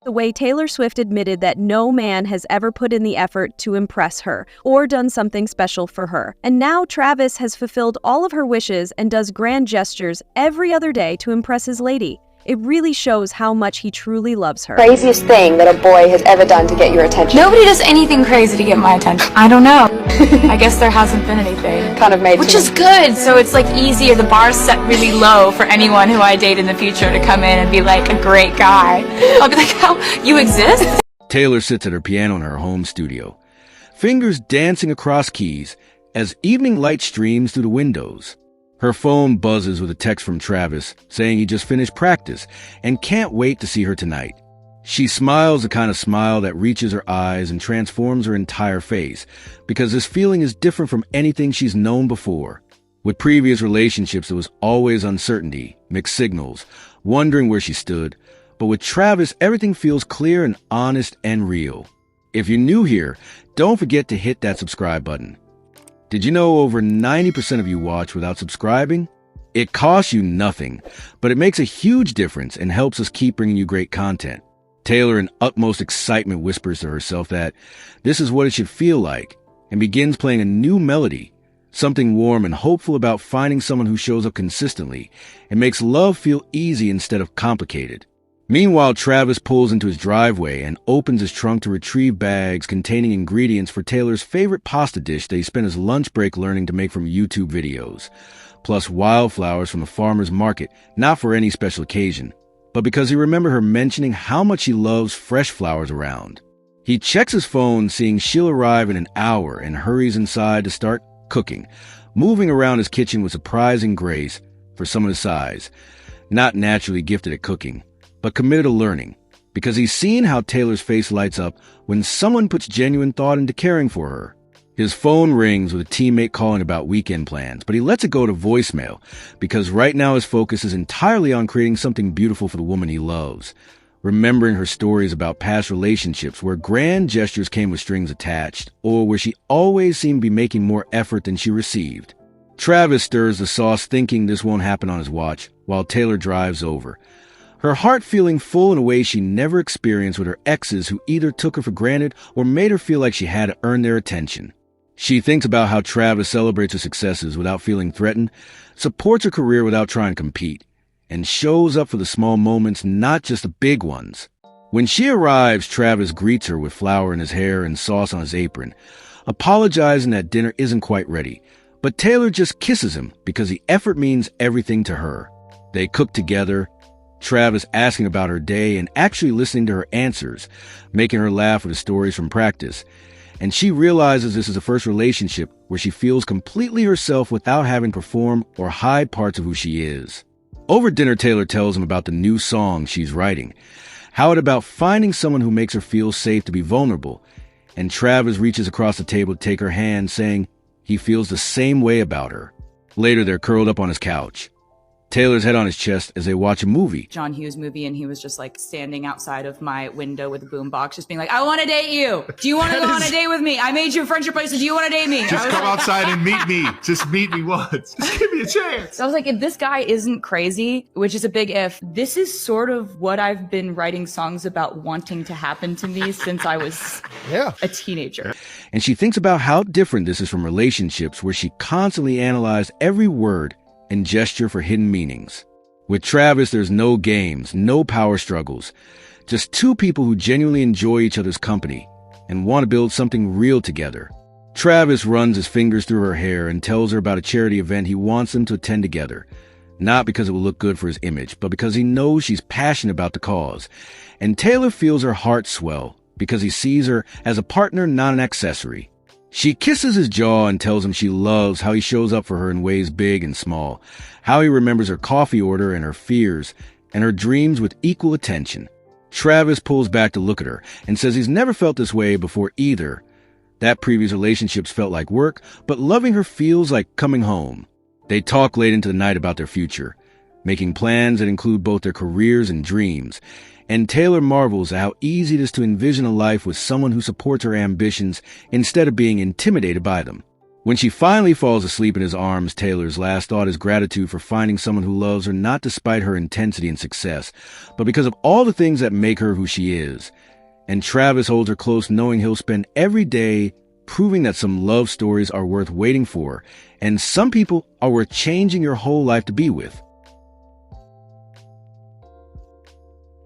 The way Taylor Swift admitted that no man has ever put in the effort to impress her or done something special for her. And now Travis has fulfilled all of her wishes and does grand gestures every other day to impress his lady. It really shows how much he truly loves her. Craziest thing that a boy has ever done to get your attention? Nobody does anything crazy to get my attention. I don't know. I guess there hasn't been anything. Kind of made Which is good, so it's like easier. The bar's set really low for anyone who I date in the future to come in and be like a great guy. I'll be like, how, you exist? Taylor sits at her piano in her home studio, fingers dancing across keys as evening light streams through the windows. Her phone buzzes with a text from Travis saying he just finished practice and can't wait to see her tonight. She smiles the kind of smile that reaches her eyes and transforms her entire face, because this feeling is different from anything she's known before. With previous relationships, it was always uncertainty, mixed signals, wondering where she stood. But with Travis, everything feels clear and honest and real. If you're new here, don't forget to hit that subscribe button. Did you know over 90% of you watch without subscribing? It costs you nothing, but it makes a huge difference and helps us keep bringing you great content. Taylor, in utmost excitement, whispers to herself that this is what it should feel like, and begins playing a new melody, something warm and hopeful about finding someone who shows up consistently and makes love feel easy instead of complicated. Meanwhile, Travis pulls into his driveway and opens his trunk to retrieve bags containing ingredients for Taylor's favorite pasta dish that he spent his lunch break learning to make from YouTube videos, plus wildflowers from the farmer's market, not for any special occasion, but because he remembered her mentioning how much he loves fresh flowers around. He checks his phone, seeing she'll arrive in an hour, and hurries inside to start cooking, moving around his kitchen with surprising grace for someone his size, not naturally gifted at cooking, but committed to learning, because he's seen how Taylor's face lights up when someone puts genuine thought into caring for her. His phone rings with a teammate calling about weekend plans, but he lets it go to voicemail, because right now his focus is entirely on creating something beautiful for the woman he loves, remembering her stories about past relationships where grand gestures came with strings attached, or where she always seemed to be making more effort than she received. Travis stirs the sauce, thinking this won't happen on his watch, while Taylor drives over, her heart feeling full in a way she never experienced with her exes who either took her for granted or made her feel like she had to earn their attention. She thinks about how Travis celebrates her successes without feeling threatened, supports her career without trying to compete, and shows up for the small moments, not just the big ones. When she arrives, Travis greets her with flour in his hair and sauce on his apron, apologizing that dinner isn't quite ready. But Taylor just kisses him because the effort means everything to her. They cook together, Travis asking about her day and actually listening to her answers, making her laugh with the stories from practice. And she realizes this is the first relationship where she feels completely herself without having to perform or hide parts of who she is. Over dinner, Taylor tells him about the new song she's writing, how it's about finding someone who makes her feel safe to be vulnerable. And Travis reaches across the table to take her hand, saying he feels the same way about her. Later, they're curled up on his couch, Taylor's head on his chest as they watch a movie. John Hughes movie, and he was just like standing outside of my window with a boombox, just being like, I want to date you. Do you want to go on a date with me? I made you a friendship bracelet. Do you want to date me? Just come outside and meet me. Just meet me once. Just give me a chance. So I was like, if this guy isn't crazy, which is a big if, this is sort of what I've been writing songs about wanting to happen to me since I was a teenager. And she thinks about how different this is from relationships where she constantly analyzed every word and gesture for hidden meanings. With Travis, there's no games, no power struggles, just two people who genuinely enjoy each other's company and want to build something real together. Travis runs his fingers through her hair and tells her about a charity event he wants them to attend together, not because it will look good for his image, but because he knows she's passionate about the cause. And Taylor feels her heart swell because he sees her as a partner, not an accessory. She kisses his jaw and tells him she loves how he shows up for her in ways big and small, how he remembers her coffee order and her fears and her dreams with equal attention. Travis pulls back to look at her and says he's never felt this way before either. That previous relationships felt like work, but loving her feels like coming home. They talk late into the night about their future, making plans that include both their careers and dreams. And Taylor marvels at how easy it is to envision a life with someone who supports her ambitions instead of being intimidated by them. When she finally falls asleep in his arms, Taylor's last thought is gratitude for finding someone who loves her not despite her intensity and success, but because of all the things that make her who she is. And Travis holds her close, knowing he'll spend every day proving that some love stories are worth waiting for, and some people are worth changing your whole life to be with.